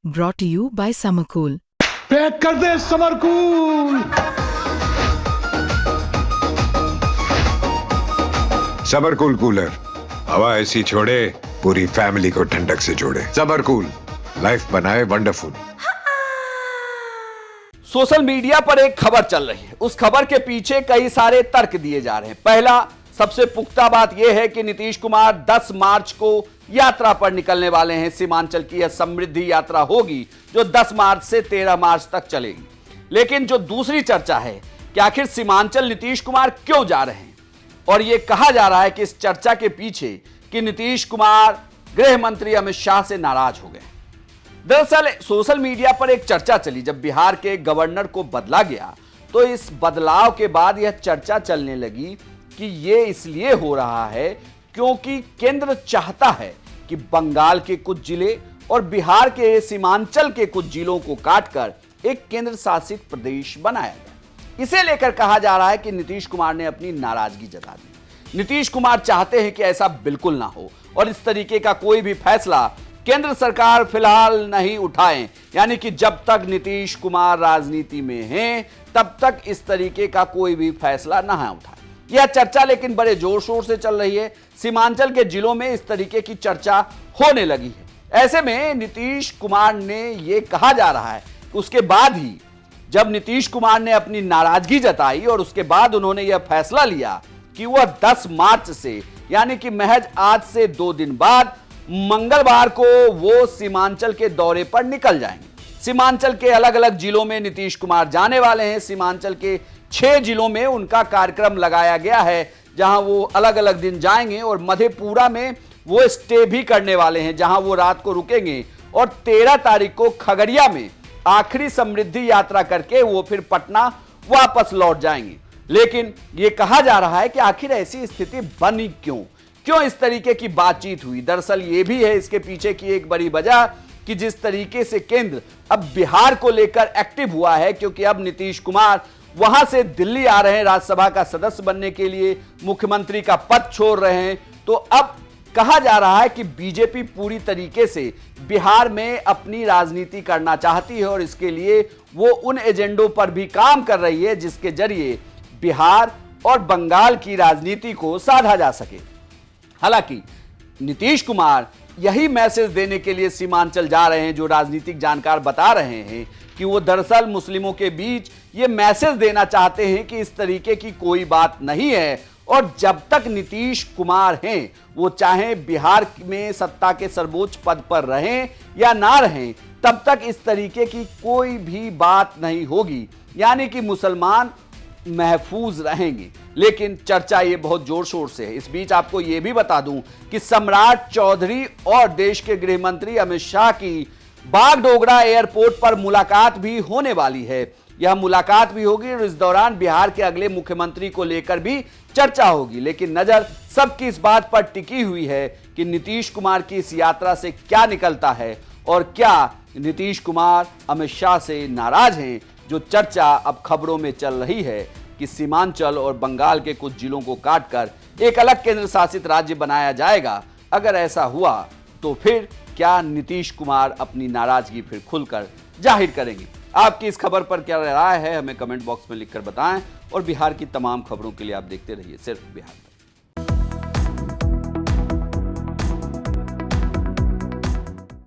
brought to you by Summercool. Pack कर दे summer cool. Summer cool cooler हवा ऐसी छोड़े पूरी फैमिली को ठंडक से जोड़े। समरकूल लाइफ बनाए वंडरफुल। सोशल मीडिया पर एक खबर चल रही है। उस खबर के पीछे कई सारे तर्क दिए जा रहे हैं। पहला सबसे पुख्ता बात यह है कि नीतीश कुमार 10 मार्च को यात्रा पर निकलने वाले हैं। सीमांचल की यह समृद्धि यात्रा होगी जो 10 मार्च से 13 मार्च तक चलेगी। लेकिन जो दूसरी चर्चा है कि आखिर सीमांचल नीतीश कुमार क्यों जा रहे हैं, और यह कहा जा रहा है कि इस चर्चा के पीछे कि नीतीश कुमार गृह मंत्री अमित शाह से नाराज हो गए। दरअसल सोशल मीडिया पर एक चर्चा चली, जब बिहार के गवर्नर को बदला गया तो इस बदलाव के बाद यह चर्चा चलने लगी कि यह इसलिए हो रहा है क्योंकि केंद्र चाहता है कि बंगाल के कुछ जिले और बिहार के सीमांचल के कुछ जिलों को काटकर एक केंद्र शासित प्रदेश बनाया गया। इसे लेकर कहा जा रहा है कि नीतीश कुमार ने अपनी नाराजगी जता दी। नीतीश कुमार चाहते हैं कि ऐसा बिल्कुल ना हो और इस तरीके का कोई भी फैसला केंद्र सरकार फिलहाल नहीं उठाए, यानी कि जब तक नीतीश कुमार राजनीति में हैं तब तक इस तरीके का कोई भी फैसला ना उठाए। यह चर्चा लेकिन बड़े जोर शोर से चल रही है। सीमांचल के जिलों में इस तरीके की चर्चा होने लगी है। ऐसे में नीतीश कुमार ने यह कहा जा रहा है कि उसके बाद ही जब नीतीश कुमार ने अपनी नाराजगी जताई और उसके बाद उन्होंने यह फैसला लिया कि वह 10 मार्च से यानी कि महज आज से 2 दिन बाद मंगलवार को वो सीमांचल के दौरे पर निकल जाएंगे। सीमांचल के अलग अलग जिलों में नीतीश कुमार जाने वाले हैं। सीमांचल के 6 जिलों में उनका कार्यक्रम लगाया गया है जहां वो अलग अलग दिन जाएंगे और मधेपुरा में वो स्टे भी करने वाले हैं जहां वो रात को रुकेंगे और 13 तारीख को खगड़िया में आखिरी समृद्धि यात्रा करके वो फिर पटना वापस लौट जाएंगे। लेकिन ये कहा जा रहा है कि आखिर ऐसी स्थिति बनी क्यों इस तरीके की बातचीत हुई। दरअसल ये भी है इसके पीछे की एक बड़ी वजह कि जिस तरीके से केंद्र अब बिहार को लेकर एक्टिव हुआ है, क्योंकि अब नीतीश कुमार वहां से दिल्ली आ रहे हैं राज्यसभा का सदस्य बनने के लिए, मुख्यमंत्री का पद छोड़ रहे हैं। तो अब कहा जा रहा है कि बीजेपी पूरी तरीके से बिहार में अपनी राजनीति करना चाहती है और इसके लिए वो उन एजेंडों पर भी काम कर रही है जिसके जरिए बिहार और बंगाल की राजनीति को साधा जा सके। हालांकि नीतीश कुमार यही मैसेज देने के लिए सीमांचल जा रहे हैं, जो राजनीतिक जानकार बता रहे हैं कि वो दरअसल मुस्लिमों के बीच ये मैसेज देना चाहते हैं कि इस तरीके की कोई बात नहीं है और जब तक नीतीश कुमार हैं वो चाहे बिहार में सत्ता के सर्वोच्च पद पर रहें या ना रहें, तब तक इस तरीके की कोई भी बात नहीं होगी, यानी कि मुसलमान महफूज रहेंगे। लेकिन चर्चा ये बहुत जोर शोर से है। इस बीच आपको ये भी बता दूं कि सम्राट चौधरी और देश के गृह मंत्री अमित शाह की बागडोगरा एयरपोर्ट पर मुलाकात भी होने वाली है। यह मुलाकात भी होगी और इस दौरान बिहार के अगले मुख्यमंत्री को लेकर भी चर्चा होगी। लेकिन नजर सबकी इस बात पर टिकी हुई है कि नीतीश कुमार की इस यात्रा से क्या निकलता है और क्या नीतीश कुमार अमित शाह से नाराज हैं। जो चर्चा अब खबरों में चल रही है कि सीमांचल और बंगाल के कुछ जिलों को काटकर एक अलग केंद्र शासित राज्य बनाया जाएगा। अगर ऐसा हुआ तो फिर क्या नीतीश कुमार अपनी नाराजगी फिर खुलकर जाहिर करेंगे? आपकी इस खबर पर क्या राय है हमें कमेंट बॉक्स में लिखकर बताएं और बिहार की तमाम खबरों के लिए आप देखते रहिए सिर्फ बिहार।